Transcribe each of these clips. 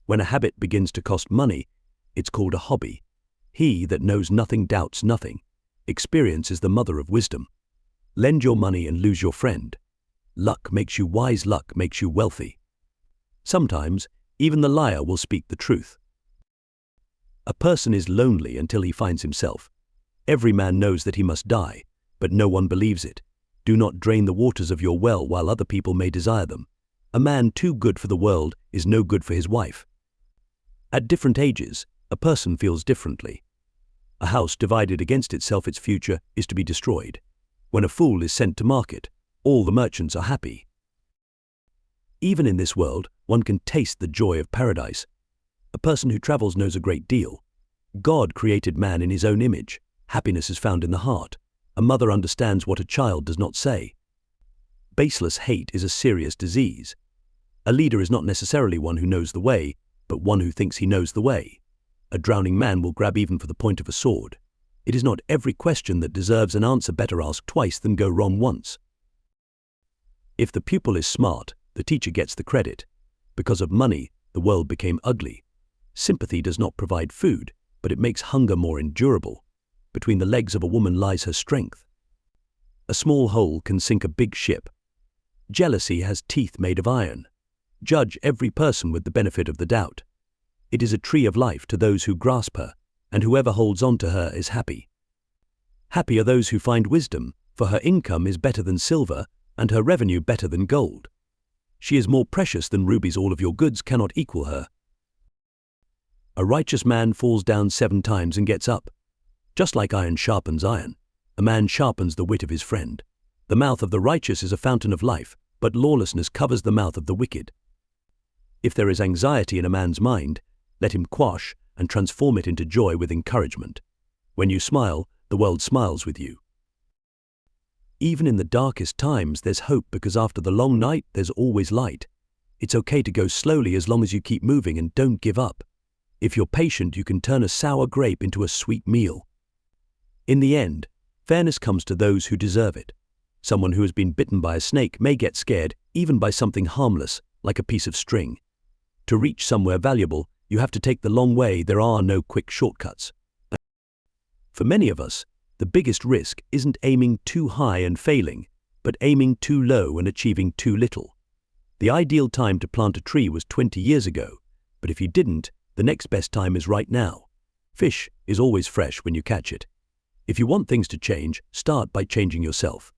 When a habit begins to cost money, it's called a hobby. He that knows nothing doubts nothing. Experience is the mother of wisdom. Lend your money and lose your friend. Luck makes you wise, luck makes you wealthy. Sometimes, even the liar will speak the truth. A person is lonely until he finds himself. Every man knows that he must die, but no one believes it. Do not drain the waters of your well while other people may desire them. A man too good for the world is no good for his wife. At different ages, a person feels differently. A house divided against itself, its future is to be destroyed. When a fool is sent to market, all the merchants are happy. Even in this world, one can taste the joy of paradise. A person who travels knows a great deal. God created man in his own image. Happiness is found in the heart. A mother understands what a child does not say. Baseless hate is a serious disease. A leader is not necessarily one who knows the way, but one who thinks he knows the way. A drowning man will grab even for the point of a sword. It is not every question that deserves an answer. Better ask twice than go wrong once. If the pupil is smart, the teacher gets the credit. Because of money, the world became ugly. Sympathy does not provide food, but it makes hunger more endurable. Between the legs of a woman lies her strength. A small hole can sink a big ship. Jealousy has teeth made of iron. Judge every person with the benefit of the doubt. It is a tree of life to those who grasp her, and whoever holds on to her is happy. Happy are those who find wisdom, for her income is better than silver, and her revenue better than gold. She is more precious than rubies. All of your goods cannot equal her. A righteous man falls down 7 times and gets up. Just like iron sharpens iron, a man sharpens the wit of his friend. The mouth of the righteous is a fountain of life, but lawlessness covers the mouth of the wicked. If there is anxiety in a man's mind, let him quash and transform it into joy with encouragement. When you smile, the world smiles with you. Even in the darkest times, there's hope, because after the long night, there's always light. It's okay to go slowly as long as you keep moving and don't give up. If you're patient, you can turn a sour grape into a sweet meal. In the end, fairness comes to those who deserve it. Someone who has been bitten by a snake may get scared even by something harmless, like a piece of string. To reach somewhere valuable, you have to take the long way. There are no quick shortcuts. For many of us, the biggest risk isn't aiming too high and failing, but aiming too low and achieving too little. The ideal time to plant a tree was 20 years ago, but if you didn't, the next best time is right now. Fish is always fresh when you catch it. If you want things to change, start by changing yourself.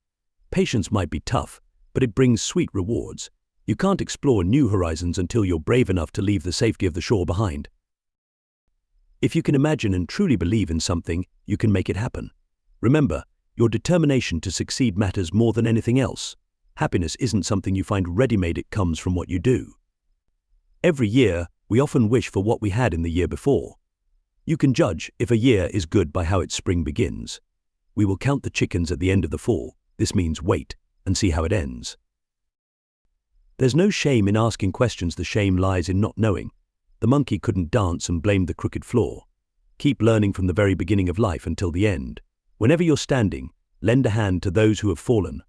Patience might be tough, but it brings sweet rewards. You can't explore new horizons until you're brave enough to leave the safety of the shore behind. If you can imagine and truly believe in something, you can make it happen. Remember, your determination to succeed matters more than anything else. Happiness isn't something you find ready-made, it comes from what you do. Every year, we often wish for what we had in the year before. You can judge if a year is good by how its spring begins. We will count the chickens at the end of the fall. This means wait and see how it ends. There's no shame in asking questions. The shame lies in not knowing. The monkey couldn't dance and blamed the crooked floor. Keep learning from the very beginning of life until the end. Whenever you're standing, lend a hand to those who have fallen.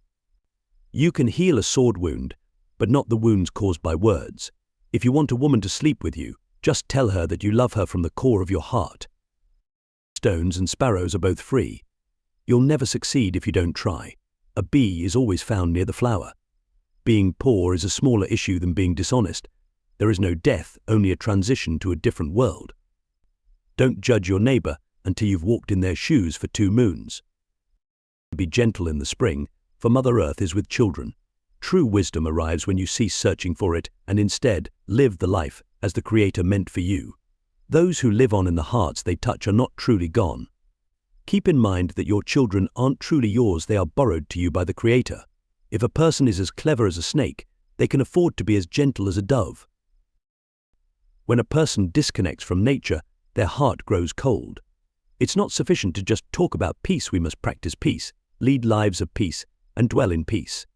You can heal a sword wound, but not the wounds caused by words. If you want a woman to sleep with you, just tell her that you love her from the core of your heart. Stones and sparrows are both free. You'll never succeed if you don't try. A bee is always found near the flower. Being poor is a smaller issue than being dishonest. There is no death, only a transition to a different world. Don't judge your neighbor until you've walked in their shoes for 2 moons. Be gentle in the spring, for Mother Earth is with children. True wisdom arrives when you cease searching for it and instead live the life as the Creator meant for you. Those who live on in the hearts they touch are not truly gone. Keep in mind that your children aren't truly yours, they are borrowed to you by the Creator. If a person is as clever as a snake, they can afford to be as gentle as a dove. When a person disconnects from nature, their heart grows cold. It's not sufficient to just talk about peace. We must practice peace, lead lives of peace, and dwell in peace.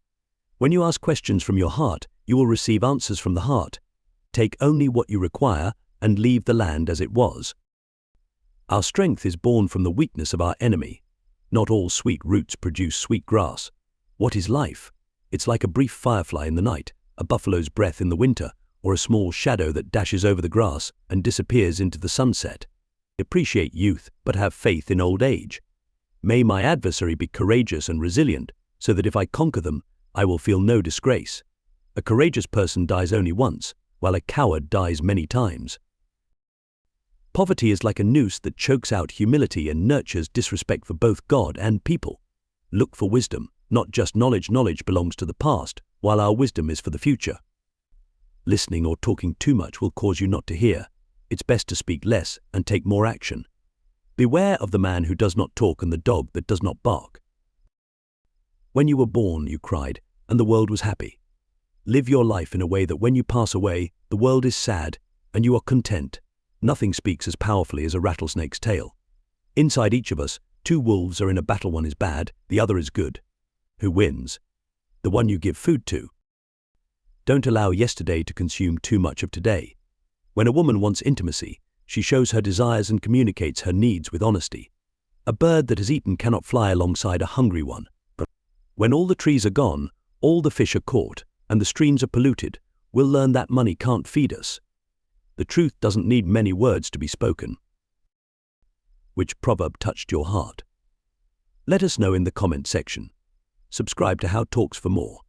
When you ask questions from your heart, you will receive answers from the heart. Take only what you require and leave the land as it was. Our strength is born from the weakness of our enemy. Not all sweet roots produce sweet grass. What is life? It's like a brief firefly in the night, a buffalo's breath in the winter, or a small shadow that dashes over the grass and disappears into the sunset. Appreciate youth, but have faith in old age. May my adversary be courageous and resilient, so that if I conquer them, I will feel no disgrace. A courageous person dies only once, while a coward dies many times. Poverty is like a noose that chokes out humility and nurtures disrespect for both God and people. Look for wisdom, not just knowledge. Knowledge belongs to the past, while our wisdom is for the future. Listening or talking too much will cause you not to hear. It's best to speak less and take more action. Beware of the man who does not talk and the dog that does not bark. When you were born, you cried, and the world was happy. Live your life in a way that when you pass away, the world is sad, and you are content. Nothing speaks as powerfully as a rattlesnake's tail. Inside each of us, two wolves are in a battle. One is bad, the other is good. Who wins? The one you give food to. Don't allow yesterday to consume too much of today. When a woman wants intimacy, she shows her desires and communicates her needs with honesty. A bird that has eaten cannot fly alongside a hungry one. But when all the trees are gone, all the fish are caught, and the streams are polluted, we'll learn that money can't feed us. The truth doesn't need many words to be spoken. Which proverb touched your heart? Let us know in the comment section. Subscribe to How Talks for more.